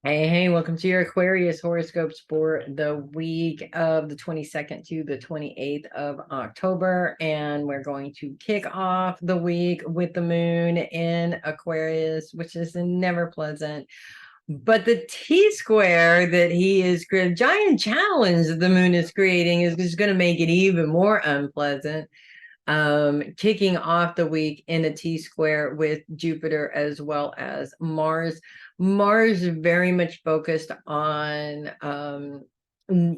Hey, welcome to your Aquarius horoscopes for the week of the 22nd to the 28th of October. And we're going to kick off the week with the moon in Aquarius, which is never pleasant. But the T square that he is creating, giant challenge that the moon is creating is just going to make it even more unpleasant. Kicking off the week in a T square with Jupiter as well as Mars. Mars is very much focused on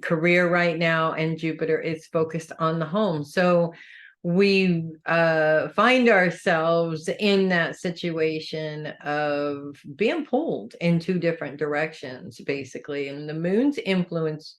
career right now, and Jupiter is focused on the home. So we find ourselves in that situation of being pulled in two different directions, basically. And the moon's influence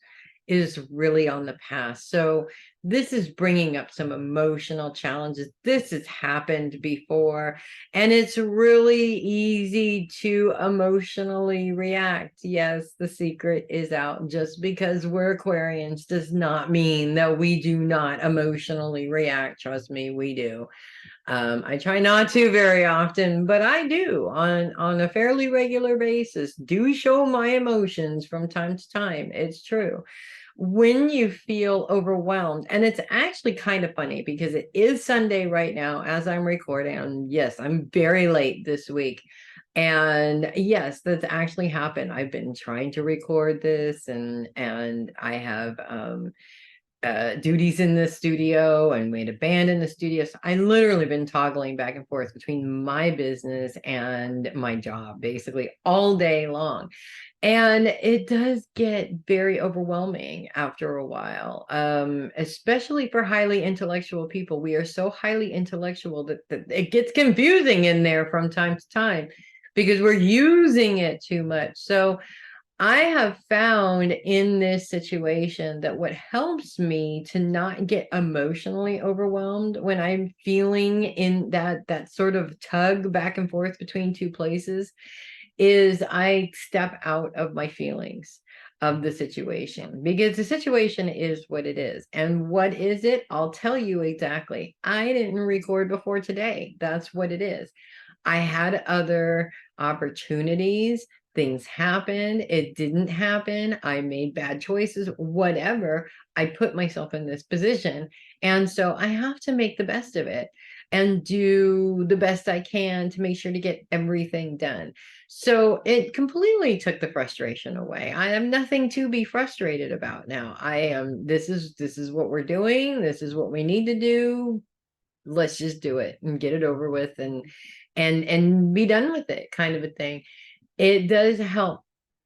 is really on the past. So this is bringing up some emotional challenges. This has happened before, and it's really easy to emotionally react. Yes, the secret is out. Just because we're Aquarians does not mean that we do not emotionally react. Trust me, we do. I try not to very often, but I do on a fairly regular basis. Do show my emotions from time to time. It's true. When you feel overwhelmed, and it's actually kind of funny because it is Sunday right now as I'm recording, and yes, I'm very late this week. And yes, that's actually happened. I've been trying to record this, and I have duties in the studio, and we had a band in the studio. So I literally been toggling back and forth between my business and my job basically all day long. And it does get very overwhelming after a while, especially for highly intellectual people. We are so highly intellectual that it gets confusing in there from time to time because we're using it too much. So I have found in this situation that what helps me to not get emotionally overwhelmed when I'm feeling in that sort of tug back and forth between two places is I step out of my feelings of the situation, because the situation is what it is. And what is it? I'll tell you exactly. I didn't record before today. That's what it is. I had other opportunities. Things happened. It didn't happen. I made bad choices, whatever. I put myself in this position. And so I have to make the best of it and do the best I can to make sure to get everything done. So it completely took the frustration away. I have nothing to be frustrated about now. I am, this is what we're doing. This is what we need to do. Let's just do it and get it over with and be done with it, kind of a thing. It does help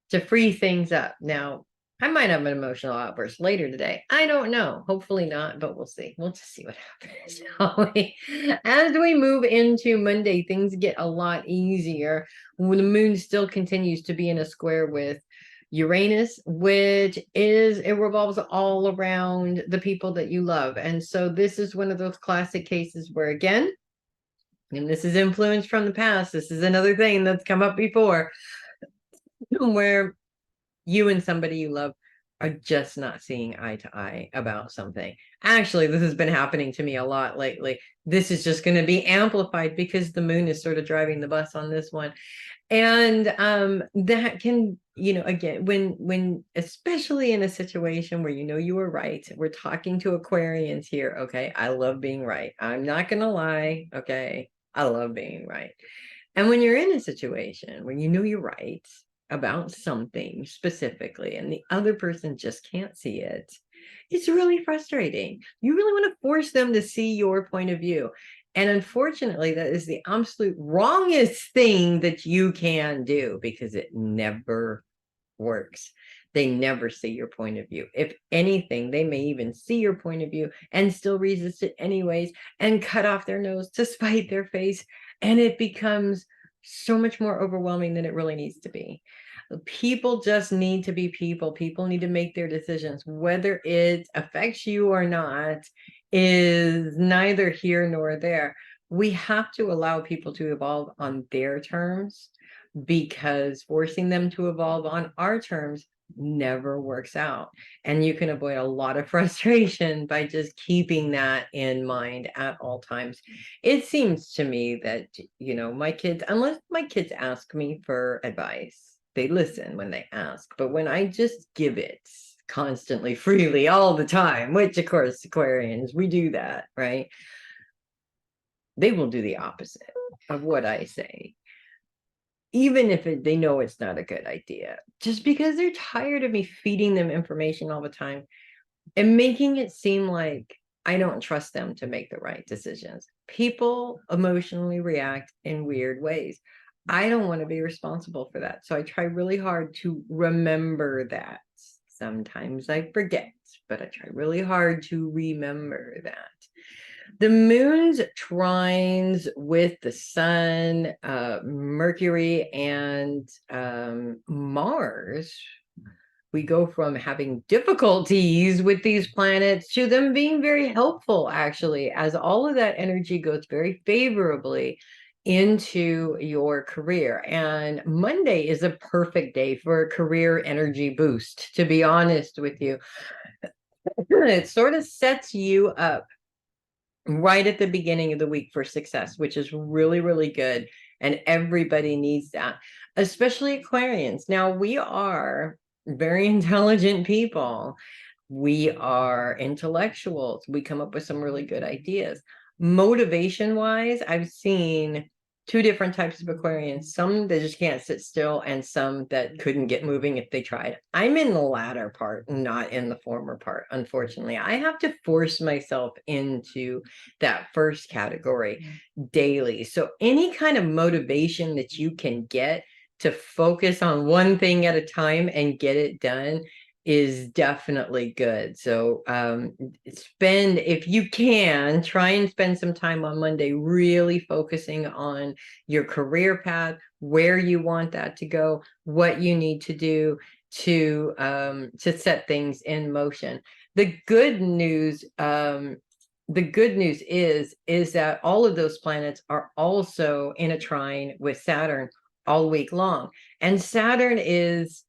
to free things up. Now, I might have an emotional outburst later today. I don't know. Hopefully not, but we'll see. We'll just see what happens. As we move into Monday, things get a lot easier when the moon still continues to be in a square with Uranus, which is, it revolves all around the people that you love. And so this is one of those classic cases where, again, and this is influence from the past. This is another thing that's come up before, where you and somebody you love are just not seeing eye to eye about something. Actually, this has been happening to me a lot lately. This is just going to be amplified because the moon is sort of driving the bus on this one. And that can, again, when especially in a situation where you were right. We're talking to Aquarians here, okay? I love being right. I'm not going to lie, okay? I love being right. And when you're in a situation where you're right about something specifically and the other person just can't see it, it's really frustrating. You really want to force them to see your point of view. And unfortunately, that is the absolute wrongest thing that you can do, because it never works. They never see your point of view. If anything, they may even see your point of view and still resist it anyways and cut off their nose to spite their face. And it becomes so much more overwhelming than it really needs to be. People just need to be people. People need to make their decisions. Whether it affects you or not is neither here nor there. We have to allow people to evolve on their terms, because forcing them to evolve on our terms never works out. And you can avoid a lot of frustration by just keeping that in mind at all times. It seems to me that, my kids, unless my kids ask me for advice, they listen when they ask. But when I just give it constantly, freely, all the time, which of course Aquarians, we do that, right? They will do the opposite of what I say, even if they know it's not a good idea, just because they're tired of me feeding them information all the time and making it seem like I don't trust them to make the right decisions. People emotionally react in weird ways. I don't want to be responsible for that. So I try really hard to remember that. Sometimes I forget, but I try really hard to remember that. The moon's trines with the sun, Mercury, and Mars, we go from having difficulties with these planets to them being very helpful, actually, as all of that energy goes very favorably into your career. And Monday is a perfect day for a career energy boost, to be honest with you. It sort of sets you up right at the beginning of the week for success, which is really, really good. And everybody needs that, especially Aquarians. Now, we are very intelligent people. We are intellectuals. We come up with some really good ideas. Motivation wise, I've seen two different types of Aquarians, some that just can't sit still and some that couldn't get moving if they tried. I'm in the latter part, not in the former part. Unfortunately, I have to force myself into that first category daily. So any kind of motivation that you can get to focus on one thing at a time and get it done is definitely good. So spend, if you can, try and spend some time on Monday really focusing on your career path, where you want that to go, what you need to do to set things in motion. The good news is that all of those planets are also in a trine with Saturn all week long, and Saturn is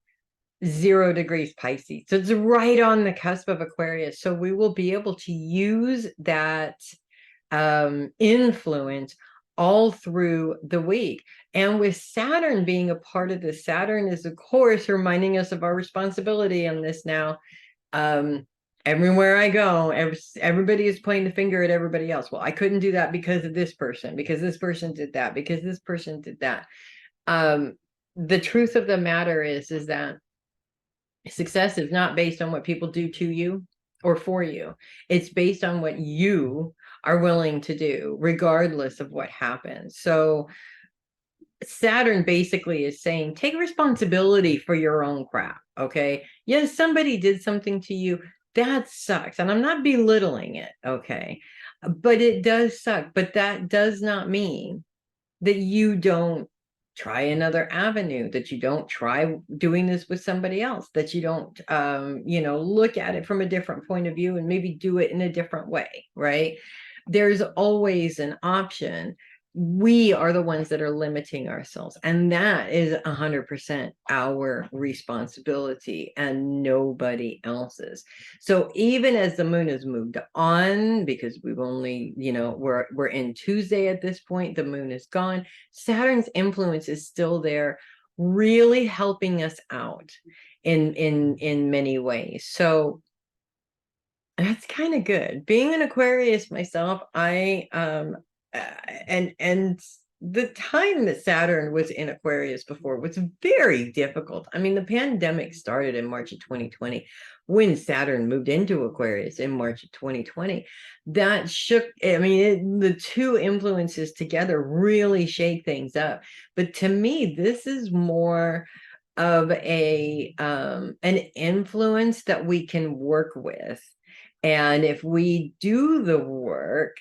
0 degrees Pisces. So it's right on the cusp of Aquarius. So we will be able to use that influence all through the week. And with Saturn being a part of this, Saturn is, of course, reminding us of our responsibility on this now. Everywhere I go, everybody is pointing the finger at everybody else. Well, I couldn't do that because of this person, because this person did that, because this person did that. The truth of the matter is that success is not based on what people do to you or for you. It's based on what you are willing to do, regardless of what happens. So Saturn basically is saying, take responsibility for your own crap, okay? Yes, somebody did something to you. That sucks. And I'm not belittling it, okay? But it does suck. But that does not mean that you don't try another avenue, that you don't try doing this with somebody else, that you don't look at it from a different point of view and maybe do it in a different way, right? There's always an option. We are the ones that are limiting ourselves, and that is 100% our responsibility and nobody else's. So even as the moon has moved on, because we've only, we're in Tuesday at this point, the moon is gone, Saturn's influence is still there, really helping us out in many ways. So that's kind of good. Being an Aquarius myself, and the time that Saturn was in Aquarius before was very difficult. I mean, the pandemic started in March of 2020 when Saturn moved into Aquarius in March of 2020. That shook, I mean, the two influences together really shake things up. But to me, this is more of an influence that we can work with. And if we do the work,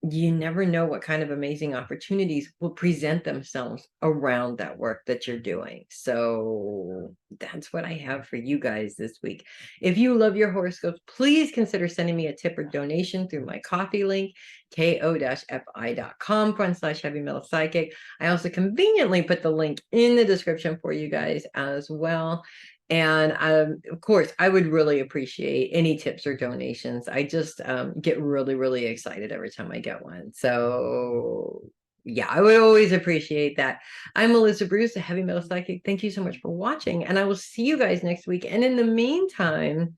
you never know what kind of amazing opportunities will present themselves around that work that you're doing. So that's what I have for you guys this week. If you love your horoscopes, please consider sending me a tip or donation through my coffee link, ko-fi.com/heavy metal psychic. I also conveniently put the link in the description for you guys as well. And of course, I would really appreciate any tips or donations. I just get really, really excited every time I get one. So Yeah, I would always appreciate that. I'm Melissa Bruce, a heavy metal psychic. Thank you so much for watching, and I will see you guys next week. And in the meantime,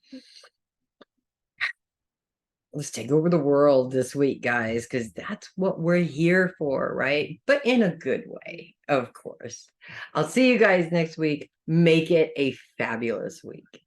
let's take over the world this week, guys, because that's what we're here for, right? But in a good way, of course. I'll see you guys next week. Make it a fabulous week.